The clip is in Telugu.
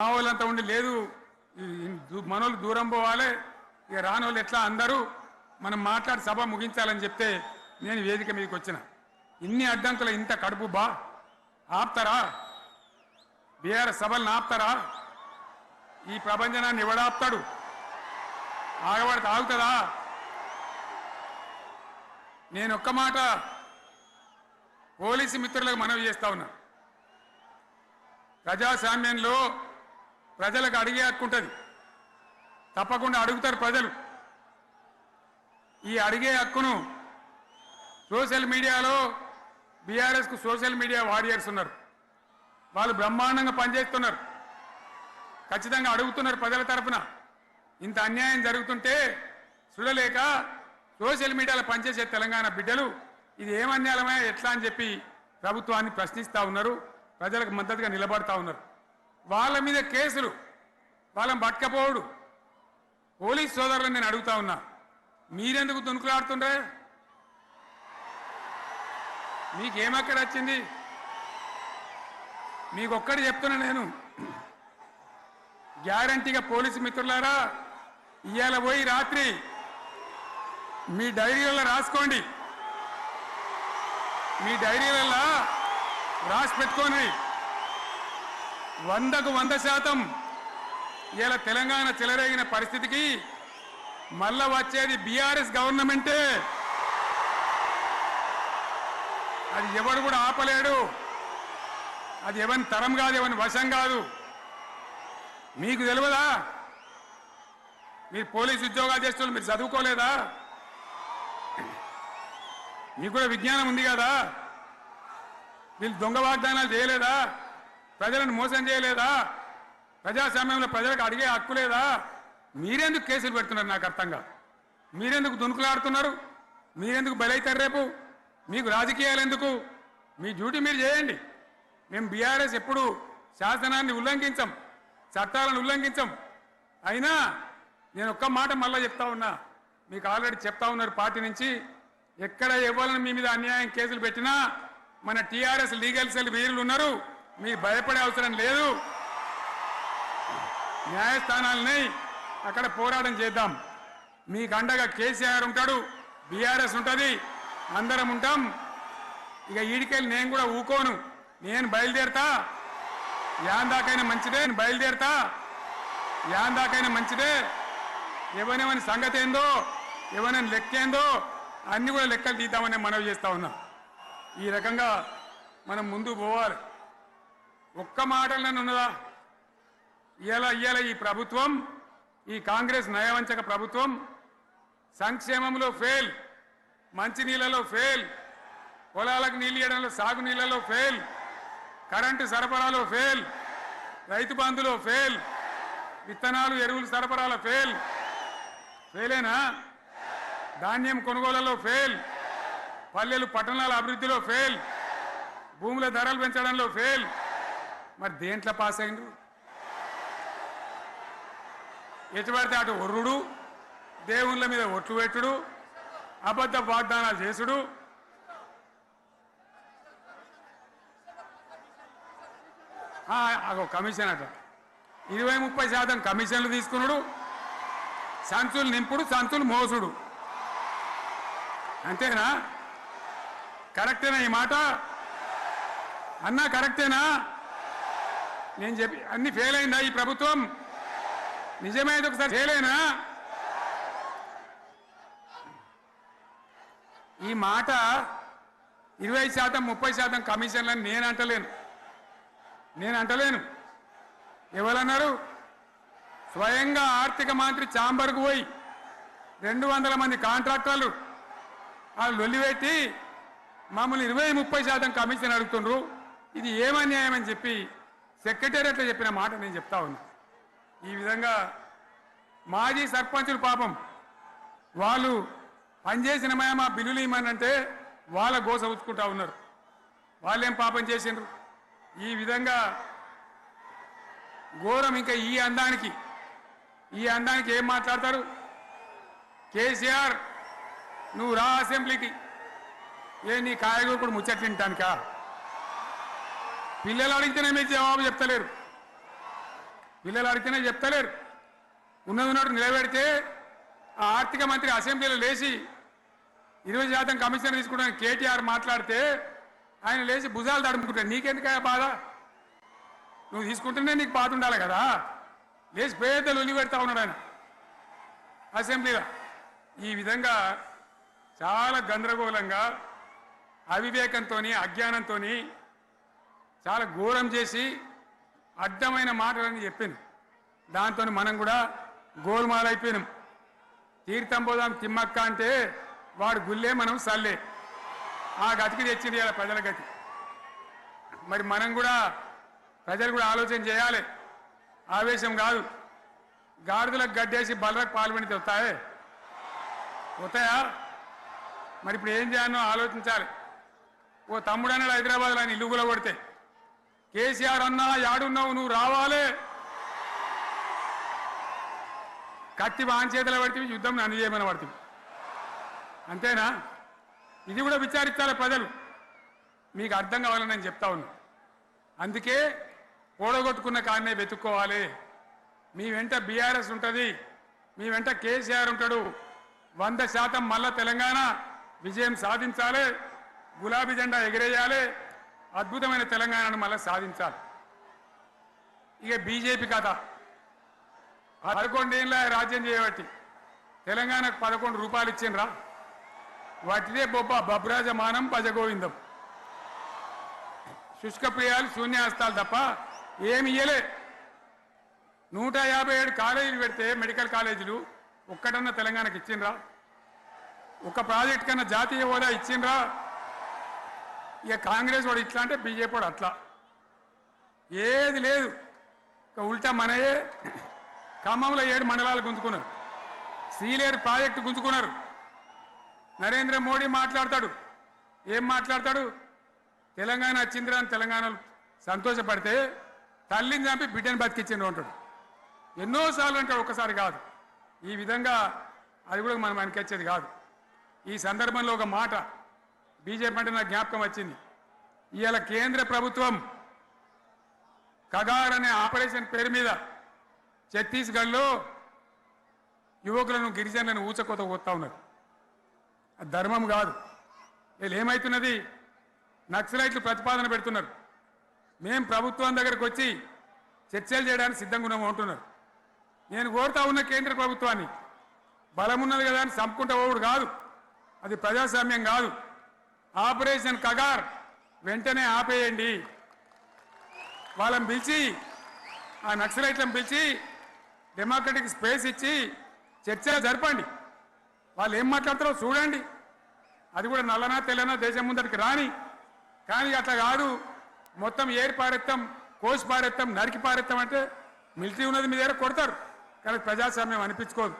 మావోళ్ళంతా ఉండి లేదు మనోళ్ళు దూరం పోవాలి, ఇక రానోళ్ళు ఎట్లా అందరూ మనం మాట్లాడి సభ ముగించాలని చెప్తే నేను వేదిక మీదకి వచ్చిన. ఇన్ని అడ్డంకులు ఇంత కడుపు ఆపుతారా? బీఆర్ఎస్ సభలను ఆపుతారా? ఈ ప్రపంచనాన్ని ఎవడాపుతాడు? ఆగబడితే ఆగుతుందా? నేను ఒక్క మాట పోలీసు మిత్రులకు మనవి చేస్తా ఉన్నా. ప్రజాస్వామ్యంలో ప్రజలకు అడిగే హక్కు ఉంటుంది, తప్పకుండా అడుగుతారు ప్రజలు. ఈ అడిగే హక్కును సోషల్ మీడియాలో బీఆర్ఎస్కు సోషల్ మీడియా వారియర్స్ ఉన్నారు, వాళ్ళు బ్రహ్మాండంగా పనిచేస్తున్నారు, ఖచ్చితంగా అడుగుతున్నారు ప్రజల తరఫున. ఇంత అన్యాయం జరుగుతుంటే చూడలేక సోషల్ మీడియాలో పనిచేసే తెలంగాణ బిడ్డలు ఇది ఏమన్యాయమే ఎట్లా అని చెప్పి ప్రభుత్వాన్ని ప్రశ్నిస్తూ ఉన్నారు, ప్రజలకు మద్దతుగా నిలబడతా ఉన్నారు. వాళ్ళ మీద కేసులు, వాళ్ళని పట్టుకపోవడు. పోలీస్ సోదరులను నేను అడుగుతా ఉన్నా, మీరెందుకు దునుకులాడుతుండ్రే? మీకేమక్కడ వచ్చింది? మీకు ఒక్కటి చెప్తున్నా నేను, గ్యారంటీగా పోలీసు మిత్రులారా, ఇవాళ పోయి రాత్రి మీ డైరీలలో రాసుకోండి, మీ డైరీలలో రాసి పెట్టుకోండి. 100కు 100% ఇలా తెలంగాణ చెలరేగిన పరిస్థితికి మళ్ళా వచ్చేది బీఆర్ఎస్ గవర్నమెంటే. అది ఎవడు కూడా ఆపలేడు, అది ఎవరి తరం కాదు, ఎవరి వశం కాదు. మీకు తెలియదా? మీరు పోలీసు ఉద్యోగాలు చేస్తున్నారు, మీరు చదువుకోలేదా? మీకు కూడా విజ్ఞానం ఉంది కదా? వీళ్ళు దొంగ వాగ్దానాలు చేయలేదా? ప్రజలను మోసం చేయలేదా? ప్రజాస్వామ్యంలో ప్రజలకు అడిగే హక్కు లేదా? మీరెందుకు కేసులు పెడుతున్నారు? నాకు అర్థం కాదు. మీరెందుకు దునుకులాడుతున్నారు? మీరెందుకు బలైతారు? రేపు మీకు రాజకీయాలు ఎందుకు? మీ డ్యూటీ మీరు చేయండి. మేము బీఆర్ఎస్ ఎప్పుడు శాసనాన్ని ఉల్లంఘించాం, చట్టాలను ఉల్లంఘించాం. అయినా నేను ఒక్క మాట మళ్ళీ చెప్తా ఉన్నా, మీకు ఆల్రెడీ చెప్తా ఉన్నారు పార్టీ నుంచి, ఎక్కడ ఎవరిని మీ మీద అన్యాయం కేసులు పెట్టినా మన టీఆర్ఎస్ లీగల్ సెల్ వీరులు ఉన్నారు, మీరు భయపడే అవసరం లేదు. న్యాయస్థానాలని అక్కడ పోరాటం చేద్దాం. మీకు అండగా కేసీఆర్ ఉంటాడు, బీఆర్ఎస్ ఉంటుంది, అందరం ఉంటాం. ఇక ఈడికెళ్ళి నేను కూడా ఊకోను, నేను బయలుదేరతా. యాందాకైనా మంచిదే, నేను బయలుదేరతా. యాందాకైనా మంచిదే. ఎవరెవరి సంగతి ఏందో, ఎవరైనా లెక్కేందో అన్ని కూడా లెక్కలు తీద్దామని మనవి చేస్తా ఉన్నాం. ఈ రకంగా మనం ముందుకు పోవాలి. ఒక్క మాటలను ఉన్నదా? ఇవాళ ఈ ప్రభుత్వం, ఈ కాంగ్రెస్ నయవంచక ప్రభుత్వం సంక్షేమంలో ఫెయిల్, మంచినీళ్ళలో ఫెయిల్, పొలాలకు నీళ్ళు ఇవ్వడంలో, సాగు నీళ్ళలో ఫెయిల్, కరెంటు సరఫరాలో ఫెయిల్, రైతు బంధులో ఫెయిల్, విత్తనాలు ఎరువులు సరఫరాలో ఫెయిలేనా? ధాన్యం కొనుగోళ్లలో ఫెయిల్, పల్లెలు పట్టణాల అభివృద్ధిలో ఫెయిల్, భూముల ధరలు పెంచడంలో ఫెయిల్. మరి దేంట్లో పాస్ అయిండు? ఎటు పడితే అటు ఒర్రుడు, దేవుళ్ళ మీద ఒట్లు పెట్టుడు, అబద్ధ వాగ్దానాలు చేసుడు. అగో కమిషన్ అట 20-30% కమిషన్లు తీసుకున్నాడు, సంచులు నింపుడు, సంచులు మోసుడు. అంతేనా? కరెక్టేనా ఈ మాట? అన్నా కరెక్టేనా? నేను చెప్పి అన్ని ఫెయిల్ అయిందా ఈ ప్రభుత్వం? నిజమైంది ఒకసారి ఫెయిల్ అయినా? ఈ మాట 20% 30% కమిషన్లని నేను అంటలేను. ఎవరన్నారు? స్వయంగా ఆర్థిక మంత్రి ఛాంబర్కు పోయి 200 మంది కాంట్రాక్టర్లు వాళ్ళు లొల్లిపెట్టి మమ్మల్ని 20-30% కమిషన్ అడుగుతుండ్రు, ఇది ఏమన్యాయం అని చెప్పి సెక్రటేరియట్లో చెప్పిన మాట నేను చెప్తా ఉన్నా. ఈ విధంగా మాజీ సర్పంచులు పాపం వాళ్ళు పనిచేసిన మా బిల్లులు ఇవ్వమనంటే వాళ్ళ గోస ఉచ్చుకుంటా ఉన్నారు. వాళ్ళేం పాపం చేసిండ్రు? ఈ విధంగా ఘోరం. ఇంకా ఈ అందానికి ఏం మాట్లాడతారు? కేసీఆర్ నువ్వు రా అసెంబ్లీకి, నీ కాయగూరకుడు ముచ్చట్లు తింటానికా? పిల్లలు అడిగితేనే మీరు జవాబు చెప్తలేరు. పిల్లలు అడిగితేనే చెప్తలేరు. ఉన్నది నిలబెడితే ఆ ఆర్థిక మంత్రి అసెంబ్లీలో లేచి 20% కమిషన్ తీసుకోవడానికి కేటీఆర్ మాట్లాడితే ఆయన లేచి భుజాలు తడుముకుంటాడు. నీకెందుకయ్యా బాధ? నువ్వు తీసుకుంటేనే నీకు బాధ ఉండాలి కదా. లేచి పేదలు ఉల్లి పెడతా ఉన్నాడు ఆయన అసెంబ్లీలో. ఈ విధంగా చాలా గందరగోళంగా అవివేకంతో అజ్ఞానంతో చాలా ఘోరం చేసి అడ్డమైన మాటలని చెప్పింది. దాంతో మనం కూడా గోల్మాలైపోయినాం. తీర్థం పోదాం తిమ్మక్క అంటే వాడు గుల్లే మనం సల్లే. ఆ గతికి తెచ్చింది ఇలా ప్రజల గతి. మరి మనం కూడా ప్రజలు కూడా ఆలోచన చేయాలి. ఆవేశం కాదు. గాడిదలకు గడ్డేసి బలరకు పాల్పడితే వస్తాయా? మరి ఇప్పుడు ఏం చేయాలో ఆలోచించాలి. ఓ తమ్ముడు అన్నాడు హైదరాబాద్లో ఆయన ఇల్లు కూడా కొడితే, కేసీఆర్ అన్నా యాడున్నావు నువ్వు రావాలి, కత్తి వాంచేతలు పడితే యుద్ధం నన్ను చేయమని పడుతుంది. అంతేనా? ఇది కూడా విచారించాలి ప్రజలు. మీకు అర్థం కావాలని నేను చెప్తా ఉన్నా. అందుకే ఓడగొట్టుకున్న కాడనే వెతుక్కోవాలి. మీ వెంట బీఆర్ఎస్ ఉంటుంది, మీ వెంట కేసీఆర్ ఉంటాడు. 100% మళ్ళా తెలంగాణ విజయం సాధించాలి, గులాబీ జెండా ఎగిరేయాలి, అద్భుతమైన తెలంగాణను మళ్ళీ సాధించాలి. ఇక బీజేపీ కథ 11 ఏళ్ళ రాజ్యం చేయబట్టి తెలంగాణకు 11 రూపాయలు ఇచ్చిండ్రా. వాటిదే బబ్రాజమానం భజగోవిందం. శుష్కప్రియాలు శూన్యాస్తాలు తప్ప ఏమి ఇయ్యలే. 157 కాలేజీలు పెడితే మెడికల్ కాలేజీలు ఒక్కటన్నా తెలంగాణకు ఇచ్చిండ్రా? ఒక ప్రాజెక్ట్ కన్నా జాతీయ హోదా ఇచ్చిండ్రా? ఇక కాంగ్రెస్ వాడు ఇట్లా అంటే బీజేపీ వాడు అట్లా. ఏది లేదు. ఇక ఉల్టా మనయే ఖమ్మంలో 7 మండలాలు గుంజుకున్నారు. సీలేరు ప్రాజెక్టు గుంజుకున్నారు. నరేంద్ర మోడీ మాట్లాడతాడు. ఏం మాట్లాడతాడు? తెలంగాణ వచ్చిందిరా అని తెలంగాణలో సంతోషపడితే తల్లిని చంపి బిడ్డను బతికించిండ్రు అంటాడు. ఎన్నోసార్లు అంటాడు, ఒక్కసారి కాదు. ఈ విధంగా అది కూడా మనం వెనకొచ్చేది కాదు. ఈ సందర్భంలో ఒక మాట బీజేపీ అంటే నాకు జ్ఞాపకం వచ్చింది. ఇవాళ కేంద్ర ప్రభుత్వం కగార్ అనే ఆపరేషన్ పేరు మీద ఛత్తీస్గఢ్లో యువకులను గిరిజనులను ఊచకోత పోతా ఉన్నారు. అది ధర్మం కాదు. వీళ్ళు ఏమవుతున్నది? నక్సలైట్లు ప్రతిపాదన పెడుతున్నారు. మేం ప్రభుత్వం దగ్గరకు వచ్చి చర్చలు చేయడానికి సిద్ధంగా ఉన్నాము అంటున్నారు. నేను కోరుతా ఉన్న కేంద్ర ప్రభుత్వాన్ని, బలం ఉన్నది కదా అని చంపుకుంటా పోవుడు కాదు, అది ప్రజాస్వామ్యం కాదు. ఆపరేషన్ కగార్ వెంటనే ఆపేయండి. వాళ్ళని పిలిచి, ఆ నక్సలైట్లను పిలిచి డెమోక్రటిక్ స్పేస్ ఇచ్చి చర్చలు జరపండి. వాళ్ళు ఏం మాట్లాడతారో చూడండి. అది కూడా నల్లనా తెల్లనా దేశం ముందరికి రాని. కానీ అట్లా కాదు, మొత్తం ఏరి పారెత్తాం, కోసి పారెత్తాం, నరికి పారెత్తాం అంటే మిలిటరీ ఉన్నది మీ దగ్గర కొడతారు. కానీ ప్రజాస్వామ్యం అనిపించుకోదు.